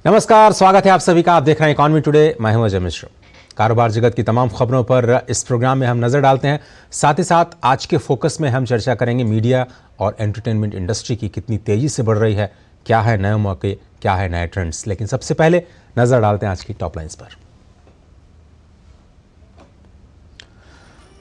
नमस्कार, स्वागत है आप सभी का। आप देख रहे हैं इकॉनमी टुडे। मैं हूं अजय मिश्र। कारोबार जगत की तमाम खबरों पर इस प्रोग्राम में हम नजर डालते हैं। साथ ही साथ आज के फोकस में हम चर्चा करेंगे मीडिया और एंटरटेनमेंट इंडस्ट्री की कितनी तेजी से बढ़ रही है, क्या है नए मौके, क्या है नए ट्रेंड्स। लेकिन सबसे पहले नजर डालते हैं आज की टॉप लाइन्स पर।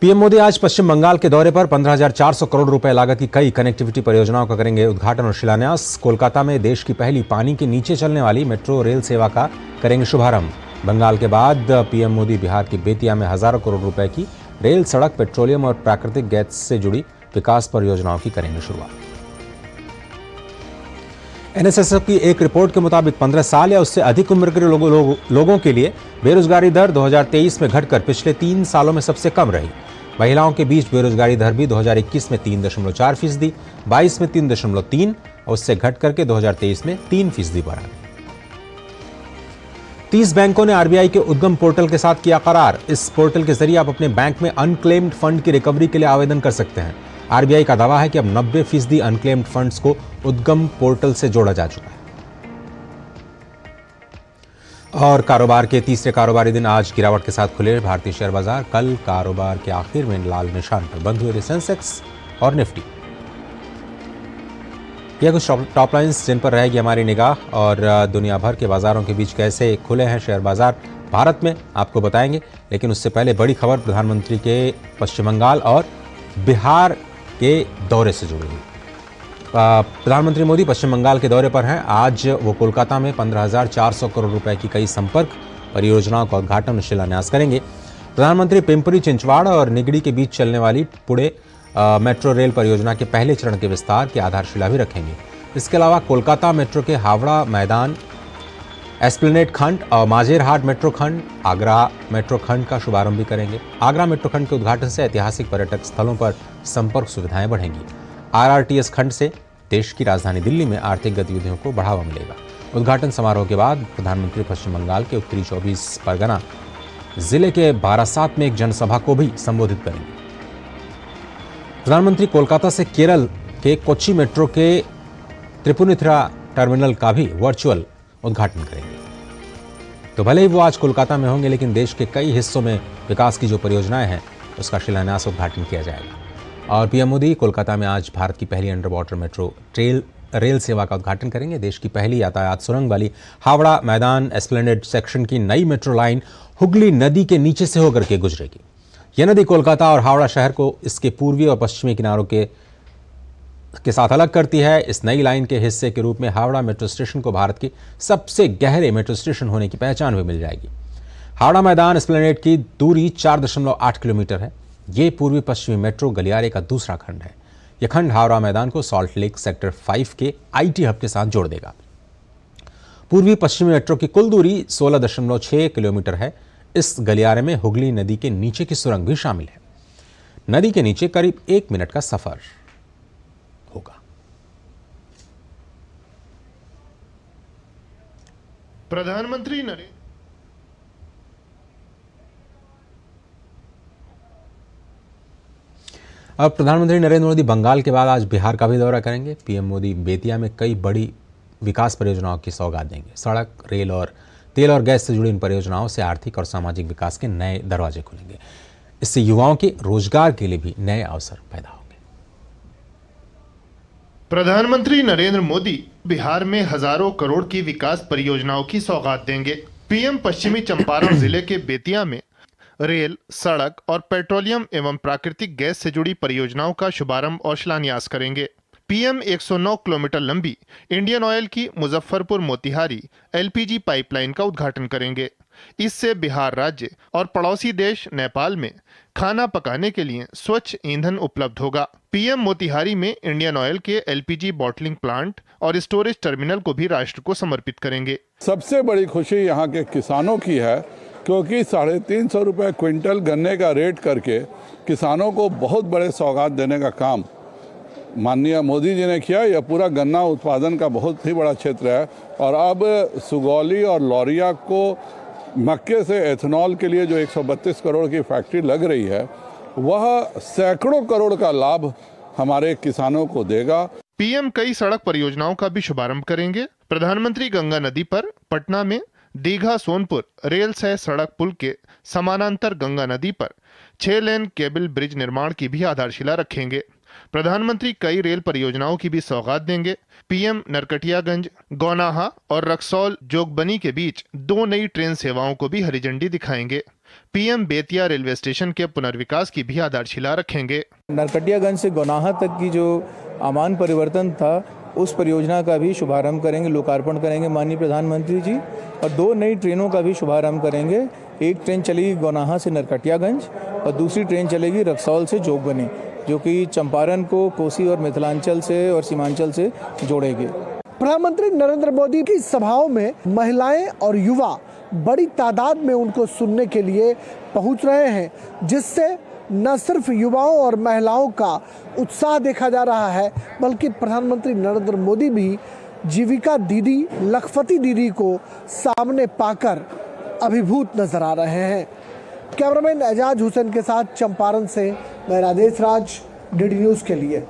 पीएम मोदी आज पश्चिम बंगाल के दौरे पर 15,400 करोड़ रुपए लागत की कई कनेक्टिविटी परियोजनाओं का करेंगे उद्घाटन और शिलान्यास। कोलकाता में देश की पहली पानी के नीचे चलने वाली मेट्रो रेल सेवा का करेंगे शुभारंभ। बंगाल के बाद पीएम मोदी बिहार की बेतिया में हजारों करोड़ रुपए की रेल, सड़क, पेट्रोलियम और प्राकृतिक गैस से जुड़ी विकास परियोजनाओं की करेंगे शुरुआत। एनएसएस की एक रिपोर्ट के मुताबिक 15 साल या उससे अधिक उम्र के लोगों के लिए बेरोजगारी दर 2023 में घटकर पिछले 3 सालों में सबसे कम रही। महिलाओं के बीच बेरोजगारी दर भी 2021 में 3.4%, 22 में 3.3 और उससे घट करके 2023 में 3% बढ़ा। 30 बैंकों ने आरबीआई के उद्गम पोर्टल के साथ किया करार। इस पोर्टल के जरिए आप अपने बैंक में अनक्लेम्ड फंड की रिकवरी के लिए आवेदन कर सकते हैं। आरबीआई का दावा है कि अब 90% अनक्लेम्ड फंड्स को उद्गम पोर्टल से जोड़ा जा चुका है। और कारोबार के तीसरे कारोबारी दिन आज गिरावट के साथ खुले भारतीय शेयर बाजार। कल कारोबार के आखिर में लाल निशान पर बंद हुए सेंसेक्स और निफ्टी। यह कुछ टॉप लाइंस जिन पर रहेगी हमारी निगाह, और दुनिया भर के बाजारों के बीच कैसे खुले हैं शेयर बाजार भारत में आपको बताएंगे। लेकिन उससे पहले बड़ी खबर प्रधानमंत्री के पश्चिम बंगाल और बिहार के दौरे से जुड़ी हुई। प्रधानमंत्री मोदी पश्चिम बंगाल के दौरे पर हैं। आज वो कोलकाता में 15,400 करोड़ रुपए की कई संपर्क परियोजनाओं का उद्घाटन और शिलान्यास करेंगे। प्रधानमंत्री पिंपरी चिंचवाड़ और निगड़ी के बीच चलने वाली पुणे मेट्रो रेल परियोजना के पहले चरण के विस्तार की आधारशिला भी रखेंगे। इसके अलावा कोलकाता मेट्रो के हावड़ा मैदान, एस्प्लेनेड खंड और माझेरहाट मेट्रो खंड, आगरा मेट्रो खंड का शुभारंभ भी करेंगे। आगरा मेट्रो खंड के उद्घाटन से ऐतिहासिक पर्यटक स्थलों पर संपर्क सुविधाएं बढ़ेंगी। आरआरटीएस खंड से देश की राजधानी दिल्ली में आर्थिक गतिविधियों को बढ़ावा मिलेगा। उद्घाटन समारोह के बाद प्रधानमंत्री पश्चिम बंगाल के उत्तरी 24 परगना जिले के बारासात में एक जनसभा को भी संबोधित करेंगे। प्रधानमंत्री कोलकाता से केरल के कोच्चि मेट्रो के त्रिपुनिथुरा टर्मिनल का भी वर्चुअल उद्घाटन करेंगे। तो भले ही वो आज कोलकाता में होंगे, लेकिन देश के कई हिस्सों में विकास की जो परियोजनाएं हैं उसका उद्घाटन किया जाएगा। और पीएम मोदी कोलकाता में आज भारत की पहली अंडर वाटर मेट्रो रेल सेवा का उद्घाटन करेंगे। देश की पहली यातायात सुरंग वाली हावड़ा मैदान एस्प्लेनेड सेक्शन की नई मेट्रो लाइन हुगली नदी के नीचे से होकर के गुजरेगी। यह नदी कोलकाता और हावड़ा शहर को इसके पूर्वी और पश्चिमी किनारों के साथ अलग करती है। इस नई लाइन के हिस्से के रूप में हावड़ा मेट्रो स्टेशन को भारत की सबसे गहरे मेट्रो स्टेशन होने की पहचान भी मिल जाएगी। हावड़ा मैदान एस्प्लेनेड की दूरी 4.8 किलोमीटर है। ये पूर्वी पश्चिमी मेट्रो गलियारे का दूसरा खंड है। यह खंड हावड़ा मैदान को सॉल्ट लेक सेक्टर 5 के आईटी हब के साथ जोड़ देगा। पूर्वी पश्चिमी मेट्रो की कुल दूरी 16.6 किलोमीटर है। इस गलियारे में हुगली नदी के नीचे की सुरंग भी शामिल है। नदी के नीचे करीब 1 मिनट का सफर होगा। प्रधानमंत्री अब प्रधानमंत्री नरेंद्र मोदी बंगाल के बाद आज बिहार का भी दौरा करेंगे। पीएम मोदी बेतिया में कई बड़ी विकास परियोजनाओं की सौगात देंगे। सड़क, रेल और तेल और गैस से जुड़ी इन परियोजनाओं से आर्थिक और सामाजिक विकास के नए दरवाजे खुलेंगे। इससे युवाओं के रोजगार के लिए भी नए अवसर पैदा होंगे। प्रधानमंत्री नरेंद्र मोदी बिहार में हजारों करोड़ की विकास परियोजनाओं की सौगात देंगे। पीएम पश्चिमी चंपारण जिले के बेतिया में रेल, सड़क और पेट्रोलियम एवं प्राकृतिक गैस से जुड़ी परियोजनाओं का शुभारंभ और शिलान्यास करेंगे। पीएम 109 किलोमीटर लंबी इंडियन ऑयल की मुजफ्फरपुर मोतिहारी एलपीजी पाइपलाइन का उद्घाटन करेंगे। इससे बिहार राज्य और पड़ोसी देश नेपाल में खाना पकाने के लिए स्वच्छ ईंधन उपलब्ध होगा। पीएम मोतिहारी में इंडियन ऑयल के एलपीजी बॉटलिंग प्लांट और स्टोरेज टर्मिनल को भी राष्ट्र को समर्पित करेंगे। सबसे बड़ी खुशी यहाँ के किसानों की है, क्योंकि 350 रुपये क्विंटल गन्ने का रेट करके किसानों को बहुत बड़े सौगात देने का काम माननीय मोदी जी ने किया। यह पूरा गन्ना उत्पादन का बहुत ही बड़ा क्षेत्र है और अब सुगौली और लौरिया को मक्के से एथेनॉल के लिए जो 132 करोड़ की फैक्ट्री लग रही है, वह सैकड़ों करोड़ का लाभ हमारे किसानों को देगा। पीएम कई सड़क परियोजनाओं का भी शुभारंभ करेंगे। प्रधानमंत्री गंगा नदी पर पटना में दीघा सोनपुर रेल सह सड़क पुल के समानांतर गंगा नदी पर 6 लेन केबल ब्रिज निर्माण की भी आधारशिला रखेंगे। प्रधानमंत्री कई रेल परियोजनाओं की भी सौगात देंगे। पीएम नरकटियागंज, गौनाहा और रक्सौल जोगबनी के बीच 2 नई ट्रेन सेवाओं को भी हरी झंडी दिखाएंगे। पीएम बेतिया रेलवे स्टेशन के पुनर्विकास की भी आधारशिला रखेंगे। नरकटियागंज से गौनाहा तक की जो आमान परिवर्तन था उस परियोजना का भी शुभारंभ करेंगे, लोकार्पण करेंगे माननीय प्रधानमंत्री जी। और 2 नई ट्रेनों का भी शुभारंभ करेंगे। एक ट्रेन चलेगी गौनाहा से नरकटियागंज और दूसरी ट्रेन चलेगी रक्सौल से जोगबनी, जो कि चंपारण को कोसी और मिथिलांचल से और सीमांचल से जोड़ेगी। प्रधानमंत्री नरेंद्र मोदी की सभाओं में महिलाएं और युवा बड़ी तादाद में उनको सुनने के लिए पहुंच रहे हैं, जिससे न सिर्फ युवाओं और महिलाओं का उत्साह देखा जा रहा है, बल्कि प्रधानमंत्री नरेंद्र मोदी भी जीविका दीदी, लखपति दीदी को सामने पाकर अभिभूत नजर आ रहे हैं। कैमरामैन एजाज हुसैन के साथ चंपारण से मैं राजेश राज, डीडी न्यूज के लिए।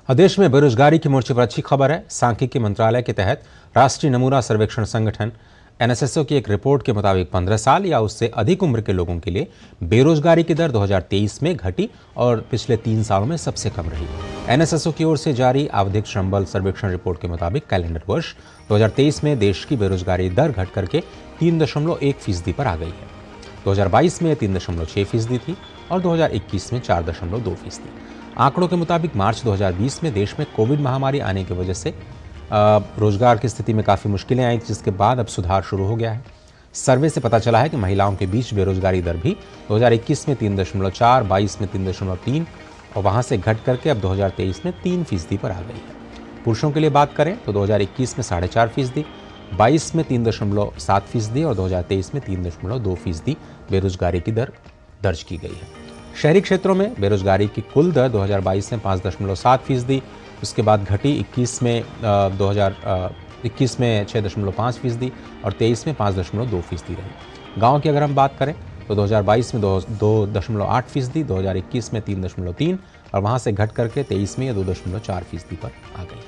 देश में बेरोजगारी की मोर्चे पर अच्छी खबर है। सांख्यिकी मंत्रालय के तहत राष्ट्रीय नमूना सर्वेक्षण संगठन एनएसएसओ की एक रिपोर्ट के मुताबिक 15 साल या उससे अधिक उम्र के लोगों के लिए बेरोजगारी की दर 2023 में घटी और पिछले 3 सालों में सबसे कम रही। एनएसएसओ की ओर से जारी आवधिक श्रम बल सर्वेक्षण रिपोर्ट के मुताबिक कैलेंडर वर्ष 2023 में देश की बेरोजगारी दर घट करके 3.1% पर आ गई है। 2022 में 3.6% थी और 2021 में 4.2%। आंकड़ों के मुताबिक मार्च 2020 में देश में कोविड महामारी आने की वजह से रोजगार की स्थिति में काफ़ी मुश्किलें आई, जिसके बाद अब सुधार शुरू हो गया है। सर्वे से पता चला है कि महिलाओं के बीच बेरोजगारी दर भी 2021 में 3.4, 22 में 3.3 और वहां से घट करके अब 2023 में 3% पर आ गई है। पुरुषों के लिए बात करें तो 2021 में 4.5%, 22 में 3.7% और 2023 में 3.2% बेरोजगारी की दर दर्ज की गई है। शहरी क्षेत्रों में बेरोजगारी की कुल दर 2022 में 5.7%, उसके बाद घटी 21 में 6.5% और 23 में 5.2% रही। गांव की अगर हम बात करें तो 2022 में 2.8%, 2021 में 3.3 और वहां से घट करके 23 में 2.4% पर आ गई।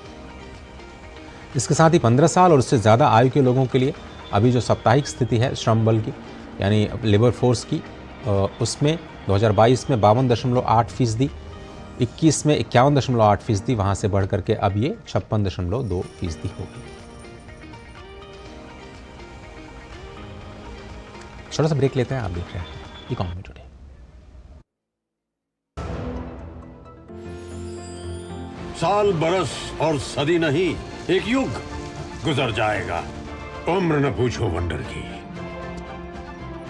इसके साथ ही 15 साल और उससे ज़्यादा आयु के लोगों के लिए अभी जो साप्ताहिक स्थिति है श्रम बल की यानी लेबर फोर्स की, उसमें 2022 में 52.8%, 21 में 51.8%, वहाँ से बढ़ करके अब ये 56.2% हो गई। छोटा सा ब्रेक लेते हैं, आप देख रहे हैं इकोनॉमी टुडे। साल, बरस और सदी नहीं, एक युग गुजर जाएगा। उम्र न पूछो वंडर की,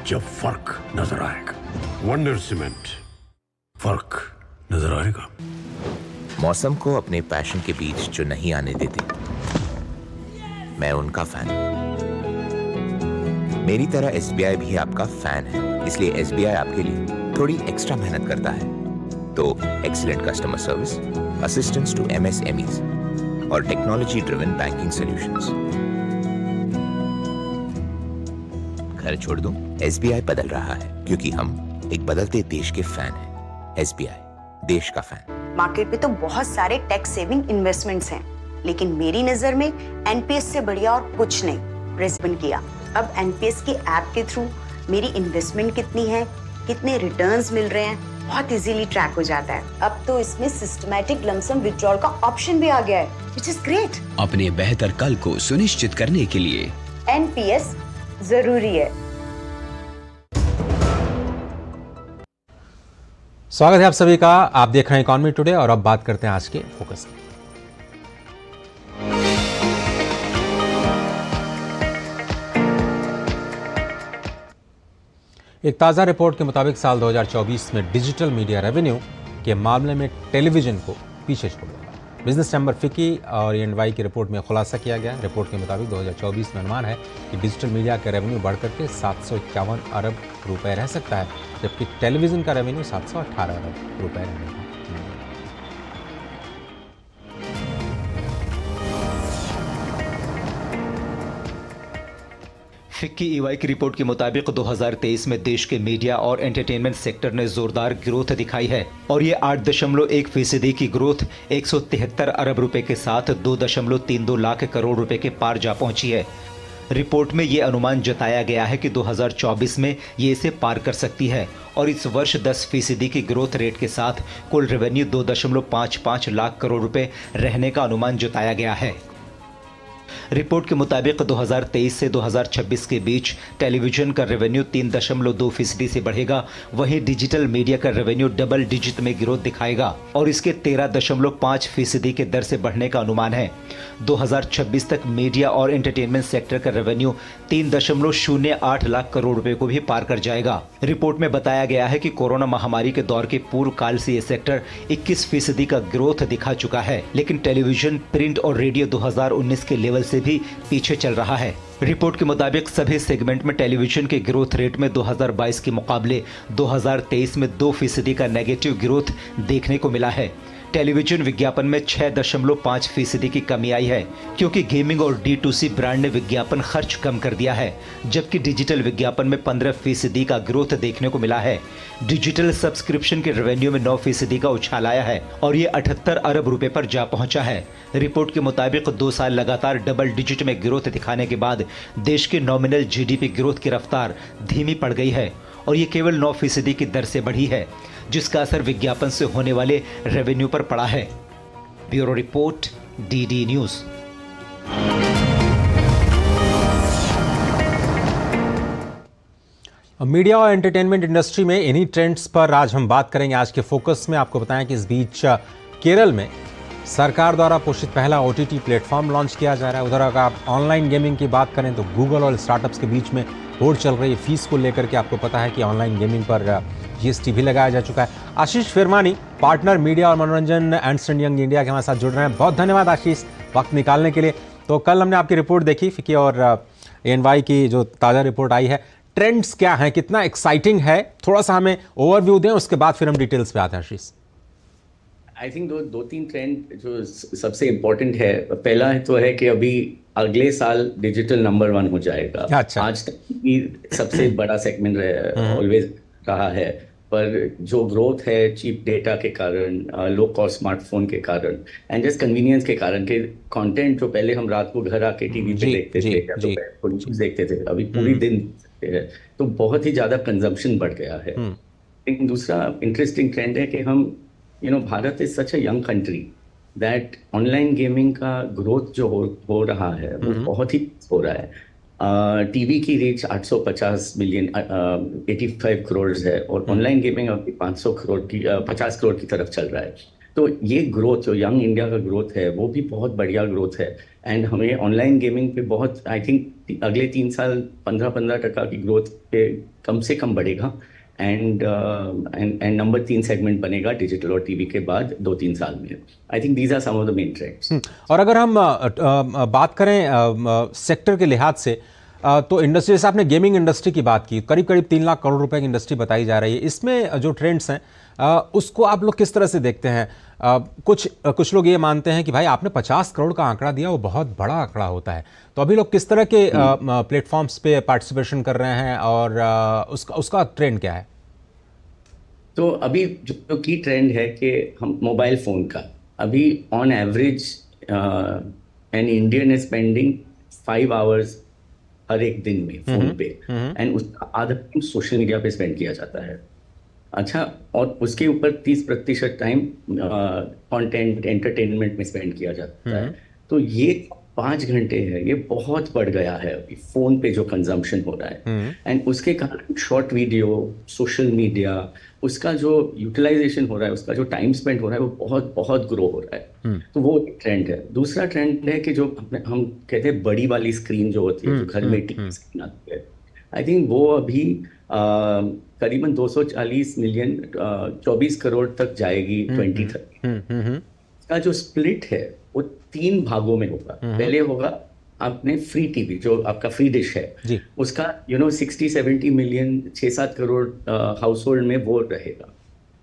जब फर्क नजर आएगा। वंडर सीमेंट, फर्क नजर आएगा। मौसम को अपने पैशन के बीच जो नहीं आने देते, मैं उनका फैन हूं। मेरी तरह एसबीआई भी आपका फैन है, इसलिए एसबीआई आपके लिए थोड़ी एक्स्ट्रा मेहनत करता है। तो excellent customer service, assistance to MSMEs और टेक्नोलॉजी ड्रिवन बैंकिंग सॉल्यूशंस। घर छोड़ दूं, एसबीआई बदल रहा है क्योंकि हम एक बदलते देश के फैन हैं। एसबीआई, देश का फैन। मार्केट में तो बहुत सारे टैक्स सेविंग इन्वेस्टमेंट्स हैं, लेकिन मेरी नजर में एनपीएस से बढ़िया और कुछ नहीं रिस्क किया। अब एनपीएस की ऐप के थ्रू मेरी इन्वेस्टमेंट कितनी है, कितने रिटर्न्स मिल रहे हैं, बहुत इजीली ट्रैक हो जाता है। अब तो इसमें सिस्टमैटिक लमसम विड्रॉल का ऑप्शन भी आ गया है, व्हिच इज ग्रेट। अपने बेहतर कल को सुनिश्चित करने के लिए एनपीएस जरूरी है। स्वागत है आप सभी का, आप देख रहे हैं इकोनॉमी टुडे और अब बात करते हैं आज के फोकस की। एक ताज़ा रिपोर्ट के मुताबिक साल 2024 में डिजिटल मीडिया रेवेन्यू के मामले में टेलीविजन को पीछे छोड़ दिया। बिजनेस चैम्बर फिकी और EY की रिपोर्ट में खुलासा किया गया। रिपोर्ट के मुताबिक 2024 में अनुमान है कि डिजिटल मीडिया का रेवेन्यू बढ़कर के 751 अरब रुपए रह सकता है, जबकि टेलीविजन का रेवेन्यू 718 अरब रुपए रहेगा। फिक्की ईवाई की रिपोर्ट के मुताबिक 2023 में देश के मीडिया और एंटरटेनमेंट सेक्टर ने जोरदार ग्रोथ दिखाई है और ये 8.1% की ग्रोथ 173 अरब रुपए के साथ 2.32 लाख करोड़ रुपए के पार जा पहुंची है। रिपोर्ट में ये अनुमान जताया गया है कि 2024 में ये इसे पार कर सकती है और इस वर्ष 10% की ग्रोथ रेट के साथ कुल रेवेन्यू 2.55 लाख करोड़ रुपए रहने का अनुमान जताया गया है। रिपोर्ट के मुताबिक 2023 से 2026 के बीच टेलीविजन का रेवेन्यू 3.2% से बढ़ेगा, वहीं डिजिटल मीडिया का रेवेन्यू डबल डिजिट में ग्रोथ दिखाएगा और इसके 13.5% के दर से बढ़ने का अनुमान है। 2026 तक मीडिया और एंटरटेनमेंट सेक्टर का रेवेन्यू 3.08 लाख करोड़ रुपए को भी पार कर जाएगा। रिपोर्ट में बताया गया है कि कोरोना महामारी के दौर के पूर्व काल से ये सेक्टर 21% का ग्रोथ दिखा चुका है, लेकिन टेलीविजन, प्रिंट और रेडियो 2019 के लेवल से भी पीछे चल रहा है। रिपोर्ट के मुताबिक सभी सेगमेंट में टेलीविजन के ग्रोथ रेट में 2022 के मुकाबले 2023 में 2% का नेगेटिव ग्रोथ देखने को मिला है। टेलीविजन विज्ञापन में 6.5% की कमी आई है क्योंकि गेमिंग और D2C ब्रांड ने विज्ञापन खर्च कम कर दिया है, जबकि डिजिटल विज्ञापन में 15% का ग्रोथ देखने को मिला है। डिजिटल सब्सक्रिप्शन के रेवेन्यू में 9% का उछाल आया है और ये 78 अरब रुपए पर जा पहुंचा है। रिपोर्ट के मुताबिक 2 साल लगातार डबल डिजिट में ग्रोथ दिखाने के बाद देश के नॉमिनल GDP ग्रोथ की रफ्तार धीमी पड़ गई है और ये केवल 9% की दर से बढ़ी है, जिसका असर विज्ञापन से होने वाले रेवेन्यू पर पड़ा है। Bureau report, DD news. Media और एंटरटेनमेंट इंडस्ट्री में इन्हीं ट्रेंड्स पर आज हम बात करेंगे। आज के फोकस में आपको बताएं कि इस बीच केरल में सरकार द्वारा पोषित पहला OTT प्लेटफॉर्म लॉन्च किया जा रहा है। उधर अगर आप ऑनलाइन गेमिंग की बात करें तो गूगल और स्टार्टअप्स के बीच में होड़ चल रही है फीस को लेकर के। आपको पता है कि ऑनलाइन गेमिंग पर GST भी लगाया जा चुका है। आशीष फिरमानी, पार्टनर मीडिया और मनोरंजन एंड यंग इंडिया के हमारे साथ जुड़ रहे हैं। बहुत धन्यवाद आशीष वक्त निकालने के लिए। तो कल हमने आपकी रिपोर्ट देखी, फिक्की और ANY की जो ताज़ा रिपोर्ट आई है, ट्रेंड्स क्या हैं, कितना एक्साइटिंग है, थोड़ा सा हमें ओवरव्यू दें, उसके बाद फिर हम डिटेल्स पे आते हैं। आशीष, आई थिंक दो तीन ट्रेंड जो सबसे इम्पोर्टेंट है, पहला तो है कि अभी अगले साल डिजिटल नंबर 1 हो जाएगा। अच्छा। आज तक की सबसे बड़ा सेगमेंट ऑलवेज रहा है, पर जो ग्रोथ है चीप डेटा के कारण, लो कॉस्ट स्मार्टफोन के कारण एंड जस्ट कन्वीनियंस के कारण के कंटेंट जो पहले हम रात को घर आके टीवी पे देखते थे या तो कोई चीज देखते थे, अभी पूरी दिन देखते हैं, तो बहुत ही ज्यादा कंजम्पशन बढ़ गया है। लेकिन दूसरा इंटरेस्टिंग ट्रेंड है कि हम Bharat is such a young country that online gaming का ग्रोथ जो हो रहा है वो बहुत ही हो रहा है। टीवी की रीच 850 मिलियन 85 करोड़ है और ऑनलाइन गेमिंग अभी 500 करोड़ की 50 करोड़ की तरफ चल रहा है। तो ये ग्रोथ जो यंग इंडिया का ग्रोथ है वो भी बहुत बढ़िया ग्रोथ है एंड हमें ऑनलाइन गेमिंग पे बहुत, आई थिंक अगले 3 साल 15% की ग्रोथ पे कम से कम बढ़ेगा एंड नंबर 3 सेगमेंट बनेगा डिजिटल और टीवी के बाद 2-3 साल में। I think these are some of the main trends. और अगर हम बात करें सेक्टर के लिहाज से तो इंडस्ट्री, जैसे आपने गेमिंग इंडस्ट्री की बात की, करीब 3 लाख करोड़ रुपए की इंडस्ट्री बताई जा रही है। इसमें जो ट्रेंड्स हैं उसको आप लोग किस तरह से देखते हैं? कुछ लोग ये मानते हैं कि भाई आपने 50 करोड़ का आंकड़ा दिया, वो बहुत बड़ा आंकड़ा होता है। तो अभी लोग किस तरह के प्लेटफॉर्म्स पे पार्टिसिपेशन कर रहे हैं और उसका ट्रेंड क्या है? तो अभी जो की ट्रेंड है कि हम मोबाइल फ़ोन का अभी on average an Indian is spending 5 hours हर एक दिन में फोन पे एंड उसका आधा टाइम सोशल मीडिया पे स्पेंड किया जाता है। अच्छा, और उसके ऊपर 30% टाइम कंटेंट एंटरटेनमेंट में स्पेंड किया जाता है। तो ये 5 घंटे है, ये बहुत बढ़ गया है अभी फोन पे जो कंजम्पशन हो रहा है एंड उसके कारण शॉर्ट वीडियो, सोशल मीडिया, उसका जो यूटिलाइजेशन हो रहा है, उसका जो टाइम स्पेंड हो रहा है वो बहुत बहुत ग्रो हो रहा है। तो वो एक ट्रेंड है। दूसरा ट्रेंड है कि जो हम कहते हैं बड़ी वाली स्क्रीन जो होती है, जो घर में टीवी स्क्रीन आती है, आई थिंक वो अभी करीबन 240 मिलियन 24 करोड़ तक जाएगी 2030। का जो स्प्लिट है वो 3 भागों में होगा। पहले होगा आपने फ्री टीवी जो आपका फ्री डिश है उसका 60-70 मिलियन 6-7 करोड़ हाउस होल्ड में वो रहेगा।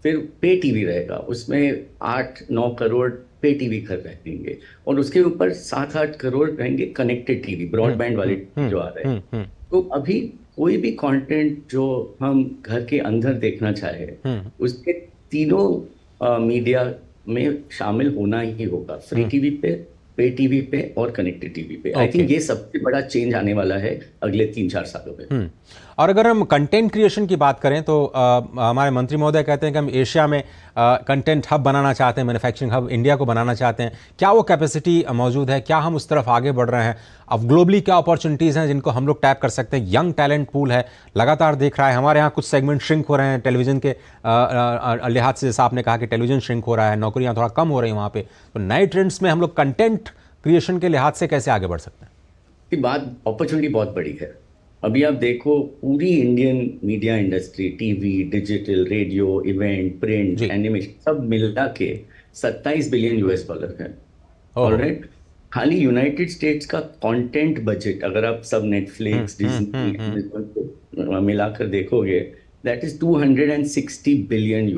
फिर पे टीवी रहेगा, उसमें 8-9 करोड़ पे टीवी घर रहेंगे, और उसके ऊपर 7-8 करोड़ रहेंगे कनेक्टेड टीवी, ब्रॉडबैंड वाले जो आ रहे हैं। तो अभी कोई भी कंटेंट जो हम घर के अंदर देखना चाहे उसके तीनों मीडिया में शामिल होना ही होगा, फ्री टीवी पे टीवी पे और कनेक्टेड टीवी पे। आई थिंक ये सबसे बड़ा चेंज आने वाला है अगले 3-4 सालों में। और अगर हम कंटेंट क्रिएशन की बात करें तो हमारे मंत्री महोदय कहते हैं कि हम एशिया में कंटेंट हब बनाना चाहते हैं, मैन्युफैक्चरिंग हब इंडिया को बनाना चाहते हैं। क्या वो कैपेसिटी मौजूद है? क्या हम उस तरफ आगे बढ़ रहे हैं? अब ग्लोबली क्या अपॉर्चुनिटीज़ हैं जिनको हम लोग टैप कर सकते हैं? यंग टैलेंट पूल है, लगातार देख रहा है। हमारे यहाँ कुछ सेगमेंट श्रिंक हो रहे हैं टेलीविज़न के लिहाज से, जैसा आपने कहा कि टेलीविज़न श्रिंक हो रहा है, नौकरियाँ थोड़ा कम हो रही हैं वहाँ पर। तो नए ट्रेंड्स में हम लोग कंटेंट क्रिएशन के लिहाज से कैसे आगे बढ़ सकते हैं? ये बात अपॉर्चुनिटी बहुत बड़ी है। अभी आप देखो पूरी Indian media industry, TV, digital, radio, event, print, animation सब मिला के $27 बिलियन है। ऑलराइट, खाली यूनाइटेड स्टेट्स का कंटेंट बजट अगर आप सब नेटफ्लिक्स, डिज्नी मिलाकर देखोगे, दैट इज $260 बिलियन।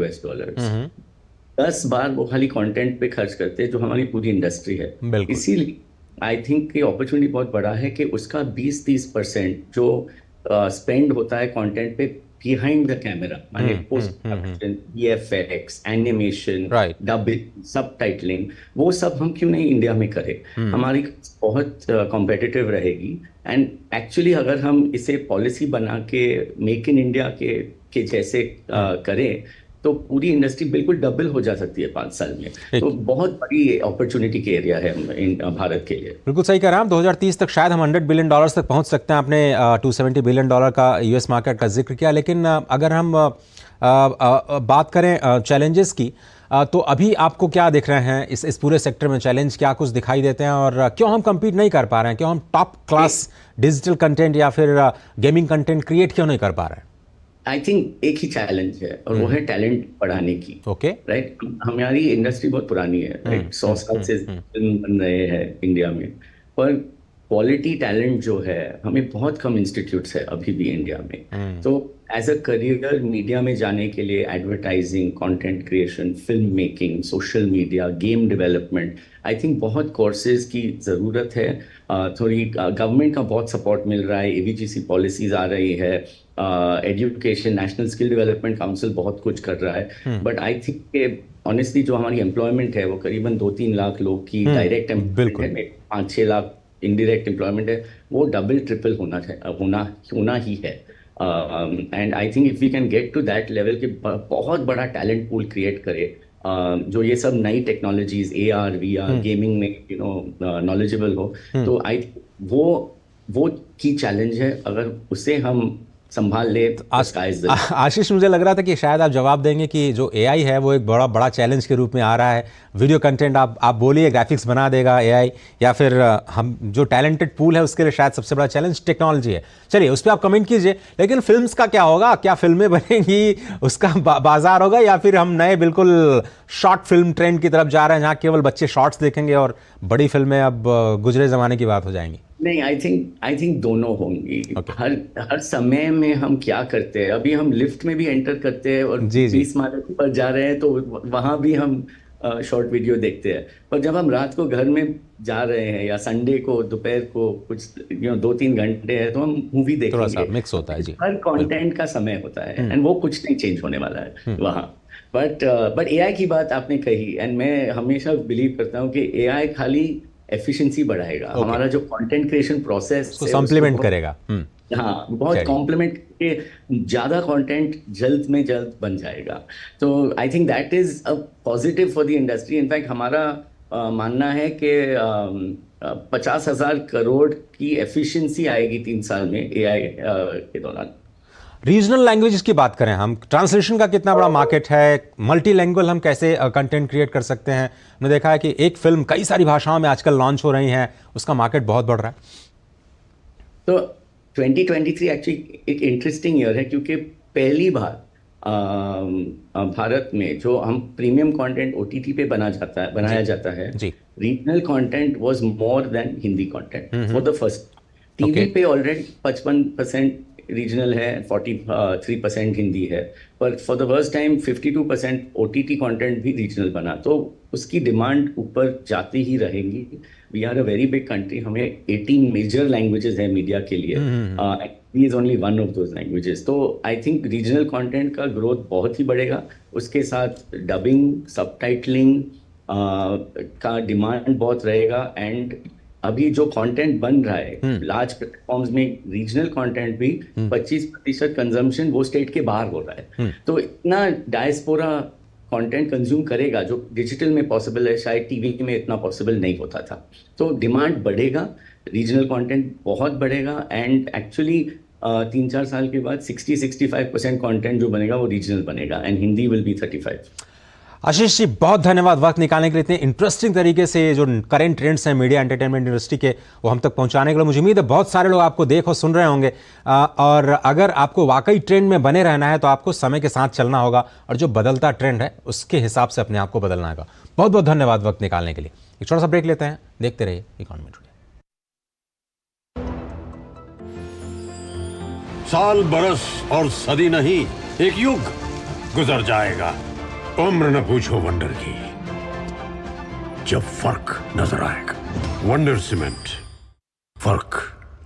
10 बार वो खाली कंटेंट पे खर्च करते हैं, जो हमारी पूरी इंडस्ट्री है। इसीलिए आई थिंक कि अपॉर्चुनिटी बहुत बड़ा है कि उसका 20-30% जो स्पेंड होता है कंटेंट पे बिहाइंड द कैमरा, माने post production, VFX, animation, dubbing, subtitling, वो सब हम क्यों नहीं इंडिया में करें? हमारी बहुत कॉम्पिटिटिव रहेगी। एंड एक्चुअली अगर हम इसे पॉलिसी बना के मेक इन इंडिया के जैसे करें तो पूरी इंडस्ट्री बिल्कुल डबल हो जा सकती है 5 साल में। तो बहुत बड़ी अपॉर्चुनिटी के एरिया है भारत के लिए। बिल्कुल सही कह रहा हूँ। 2030 तक शायद हम $100 बिलियन तक पहुँच सकते हैं। आपने $270 बिलियन का US मार्केट का जिक्र किया, लेकिन अगर हम बात करें चैलेंजेस की, तो अभी आपको क्या दिख रहे हैं इस पूरे सेक्टर में? चैलेंज क्या कुछ दिखाई देते हैं और क्यों हम कम्पीट नहीं कर पा रहे हैं? क्यों हम टॉप क्लास डिजिटल कंटेंट या फिर गेमिंग कंटेंट क्रिएट क्यों नहीं कर पा रहे हैं? आई थिंक एक ही चैलेंज है और वो है टैलेंट बढ़ाने की। राइट, हमारी इंडस्ट्री बहुत पुरानी है, राइट, 100 साल से फिल्म बन रहे हैं इंडिया में, पर क्वालिटी टैलेंट जो है हमें बहुत कम इंस्टीट्यूट्स है अभी भी इंडिया में। तो एज अ करियर मीडिया में जाने के लिए advertising, content creation, film making, social media, game development, I think बहुत कोर्सेज की ज़रूरत है। थोड़ी गवर्नमेंट का बहुत सपोर्ट मिल रहा है, ABGC पॉलिसीज आ रही है, education, national skill development council बहुत कुछ कर रहा है। बट आई थिंक के ऑनेस्टली जो हमारी एम्प्लॉयमेंट है वो करीबन 2-3 लाख लोग की डायरेक्ट एम्प्लॉयमेंट है, 5-6 लाख इंडायरेक्ट एम्प्लॉयमेंट है, वो डबल ट्रिपल होना ही है। And I think if we can get to that level कि बहुत बड़ा टैलेंट पूल क्रिएट करे, जो ये सब नई टेक्नोलॉजीज, AR, VR, गेमिंग में नॉलेजेबल हो, तो आई वो की चैलेंज है। अगर उसे हम संभाल ले तो आशीष, मुझे लग रहा था कि शायद आप जवाब देंगे कि जो AI है वो एक बड़ा चैलेंज के रूप में आ रहा है। वीडियो कंटेंट आप बोलिए ग्राफिक्स बना देगा AI, या फिर हम जो टैलेंटेड पूल है उसके लिए शायद सबसे बड़ा चैलेंज टेक्नोलॉजी है। चलिए उस पर आप कमेंट कीजिए। लेकिन फिल्म्स का क्या होगा? क्या फिल्में बनेंगी, उसका बाजार होगा, या फिर हम नए बिल्कुल शॉर्ट फिल्म ट्रेंड की तरफ जा रहे हैं जहाँ केवल बच्चे शॉर्ट्स देखेंगे और बड़ी फिल्में अब गुजरे जमाने की बात हो जाएंगी? नहीं, आई थिंक दोनों होंगी। हर समय में हम क्या करते हैं, अभी हम लिफ्ट में भी एंटर करते हैं और 20 माले पर जा रहे हैं तो वहां भी हम शॉर्ट वीडियो देखते हैं। पर जब हम रात को घर में जा रहे हैं या संडे को दोपहर को कुछ 2-3 घंटे है तो हम मूवी देखेंगे। थोड़ा सा मिक्स होता है जी। हर कंटेंट का समय होता है एंड वो कुछ नहीं चेंज होने वाला है वहाँ। बट AI की बात आपने कही, एंड मैं हमेशा बिलीव करता हूँ कि AI खाली एफिशिएंसी बढ़ाएगा, हमारा जो कंटेंट क्रिएशन प्रोसेस उसको सप्लीमेंट करेगा। हाँ, बहुत कॉम्प्लीमेंट के ज्यादा कंटेंट जल्द में जल्द बन जाएगा। तो I think that is a positive for the industry. In fact हमारा मानना है कि 50,000 करोड़ की एफिशिएंसी आएगी 3 साल में AI के दौरान। रीजनल लैंग्वेजेस की बात करें, हम ट्रांसलेशन का कितना बड़ा मार्केट है? मल्टी लैंग्वेज हम कैसे कंटेंट क्रिएट कर सकते हैं? हमने देखा है कि एक फिल्म कई सारी भाषाओं में आजकल लॉन्च हो रही हैं, उसका मार्केट बहुत बढ़ रहा है। तो 2023 एक्चुअली एक इंटरेस्टिंग ईयर है क्योंकि पहली बार भारत में जो हम प्रीमियम कंटेंट OTT पे बनाया जाता है, regional content was more than Hindi content for the first. TV पे ऑलरेडी 55% रीजनल है, 43% हिंदी है, पर for the first time 52% OTT content भी रीजनल बना, तो उसकी डिमांड ऊपर जाती ही रहेगी। We are a very big country, हमें 18 मेजर लैंग्वेजेस है मीडिया के लिए, is only one of those languages. तो आई थिंक रीजनल कंटेंट का ग्रोथ बहुत ही बढ़ेगा, उसके साथ डबिंग, सबटाइटलिंग का डिमांड बहुत रहेगा। एंड अभी जो कंटेंट बन रहा है लार्ज प्लेटफॉर्म्स में, रीजनल कंटेंट भी 25% कंजम्पशन वो स्टेट के बाहर हो रहा है। तो इतना डायस्पोरा कंटेंट कंज्यूम करेगा जो डिजिटल में पॉसिबल है, शायद टीवी में इतना पॉसिबल नहीं होता था। तो डिमांड बढ़ेगा, रीजनल कंटेंट बहुत बढ़ेगा, एंड एक्चुअली 3-4 साल के बाद 60-65% कंटेंट जो बनेगा वो रीजनल बनेगा, and Hindi will be 35। Ashish ji, बहुत धन्यवाद वक्त निकालने के लिए, इतने इंटरेस्टिंग तरीके से जो करेंट ट्रेंड्स हैं मीडिया एंटरटेनमेंट इंडस्ट्री के वो हम तक पहुंचाने के लिए। मुझे उम्मीद है बहुत सारे लोग आपको देख और सुन रहे होंगे, और अगर आपको वाकई ट्रेंड में बने रहना है तो आपको समय के साथ चलना होगा, और जो बदलता ट्रेंड है उसके हिसाब से अपने आप को बदलना होगा। बहुत बहुत धन्यवाद वक्त निकालने के लिए। एक छोटा सा ब्रेक लेते हैं, देखते रहिए इकोनॉमी टुडे। साल, बरस और सदी नहीं, एक युग गुजर जाएगा, उम्र न पूछो वंडर की, जब फर्क नजर आएगा। वंडर सीमेंट, फर्क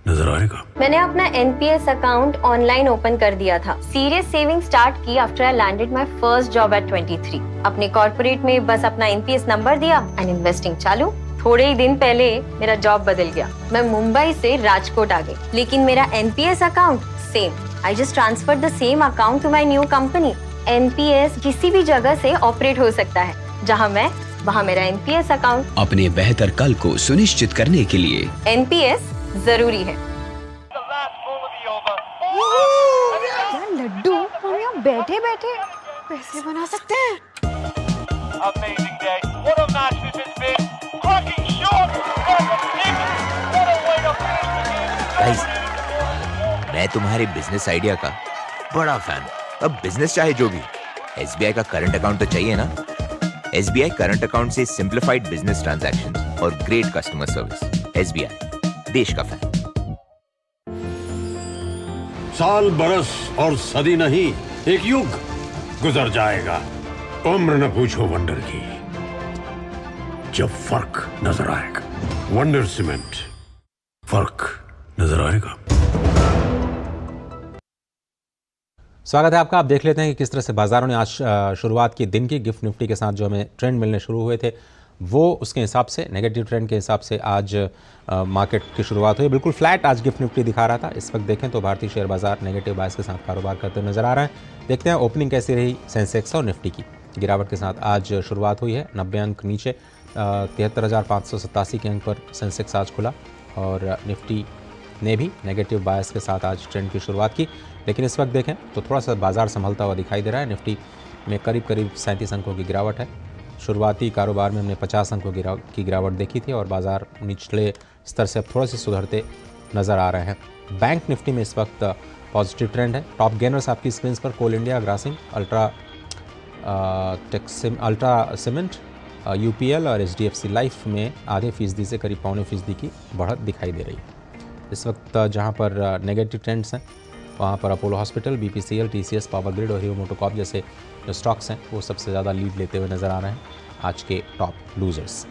नजर आएगा। मैंने अपना NPS अकाउंट ऑनलाइन ओपन कर दिया था। सीरियस सेविंग स्टार्ट की after I landed my first job eight 23। अपने कॉर्पोरेट में बस अपना NPS नंबर दिया एंड इन्वेस्टिंग चालू। थोड़े ही दिन पहले मेरा जॉब बदल गया, मैं मुंबई से राजकोट आ गई, लेकिन मेरा NPS account same. I just transfer the same account to my new company. NPS किसी भी जगह से ऑपरेट हो सकता है, जहां मैं वहां मेरा NPS अकाउंट। अपने बेहतर कल को सुनिश्चित करने के लिए NPS जरूरी है। लड्डू हम यहाँ बैठे बैठे पैसे बना सकते हैं। गाइस, मैं तुम्हारे बिजनेस आइडिया का बड़ा फैन। अब बिजनेस चाहे जो भी, SBI का करंट अकाउंट तो चाहिए ना। SBI करंट अकाउंट से सिंप्लीफाइड बिजनेस ट्रांजैक्शंस और ग्रेट कस्टमर सर्विस। SBI, देश का फैन। साल, बरस और सदी नहीं, एक युग गुजर जाएगा, उम्र न पूछो वंडर की, जब फर्क नजर आएगा। वंडर सीमेंट, फर्क नजर आएगा। स्वागत है आपका। आप देख लेते हैं कि किस तरह से बाजारों ने आज शुरुआत की दिन की गिफ्ट निफ्टी के साथ। जो हमें ट्रेंड मिलने शुरू हुए थे वो उसके हिसाब से, नेगेटिव ट्रेंड के हिसाब से आज मार्केट की शुरुआत हुई। बिल्कुल फ्लैट आज गिफ्ट निफ्टी दिखा रहा था। इस वक्त देखें तो भारतीय शेयर बाजार नेगेटिव बायस के साथ कारोबार करते हुए नजर आ रहा है। देखते हैं ओपनिंग कैसी रही सेंसेक्स और निफ्टी की। गिरावट के साथ आज शुरुआत हुई है, 90 अंक नीचे, 73,587 के अंक पर सेंसेक्स आज खुला, और निफ्टी ने भी नेगेटिव बायस के साथ आज ट्रेंड की शुरुआत की। लेकिन इस वक्त देखें तो थोड़ा सा बाजार संभलता हुआ दिखाई दे रहा है। निफ्टी में करीब 37 अंकों की गिरावट है। शुरुआती कारोबार में हमने 50 अंकों की गिरावट देखी थी, और बाजार निचले स्तर से अब थोड़ा से सुधरते नज़र आ रहे हैं। बैंक निफ्टी में इस वक्त पॉजिटिव ट्रेंड है। टॉप गेनर्स आपकी स्क्रीन पर Coal India, Grasim, ultra cement, UPL और HDFC लाइफ में आधे फीसदी से करीब 0.25% की बढ़त दिखाई दे रही है। इस वक्त जहां पर नेगेटिव ट्रेंड्स हैं वहां पर Apollo hospital, BPCL, TCS, power grid और हीरो मोटोकॉर्प जैसे जो स्टॉक्स हैं वो सबसे ज़्यादा लीड लेते हुए नज़र आ रहे हैं आज के top losers.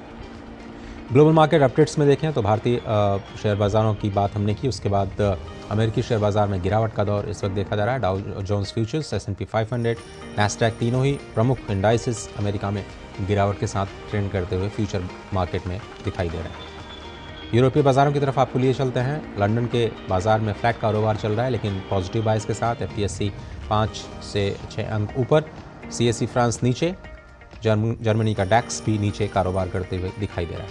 Global market updates में देखें तो भारतीय शेयर बाज़ारों की बात हमने की, उसके बाद अमेरिकी शेयर बाज़ार में गिरावट का दौर इस वक्त देखा जा रहा है। Dow Jones futures, S&P 500, Nasdaq तीनों ही प्रमुख इंडाइसेस अमेरिका में गिरावट के साथ ट्रेंड करते हुए फ्यूचर मार्केट में दिखाई दे रहे हैं। यूरोपीय बाज़ारों की तरफ आपको लिए चलते हैं। लंदन के बाज़ार में फ्लैट कारोबार चल रहा है, लेकिन पॉजिटिव बाइस के साथ। FTSE 5 से 6 अंक ऊपर, CAC फ्रांस नीचे, जर्मनी का डैक्स भी नीचे कारोबार करते हुए दिखाई दे रहा है।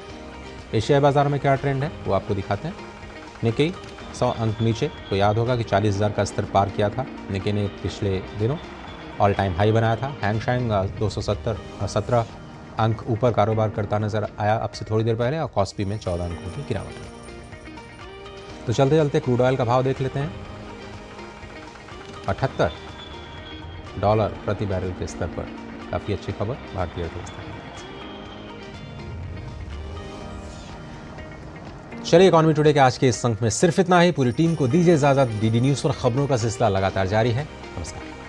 एशियाई बाज़ारों में क्या ट्रेंड है वो आपको दिखाते हैं। निक्केई 100 अंक नीचे, तो याद होगा कि 40,000 का स्तर पार किया था निक्केई ने पिछले दिनों, ऑल टाइम हाई बनाया था। हैंगसेंग 217 अंक ऊपर कारोबार करता नजर आया अब से थोड़ी देर पहले, और कॉस्पी में 14 अंकों की गिरावट है। तो चलते चलते क्रूड ऑयल का भाव देख लेते हैं। $78 प्रति बैरल के स्तर पर, काफ़ी अच्छी खबर भारतीय अर्थव्यवस्था। चलिए, इकॉनमी टुडे के आज के इस अंक में सिर्फ इतना ही। पूरी टीम को दीजिए इजाजत। डीडी न्यूज पर खबरों का सिलसिला लगातार जारी है। नमस्कार।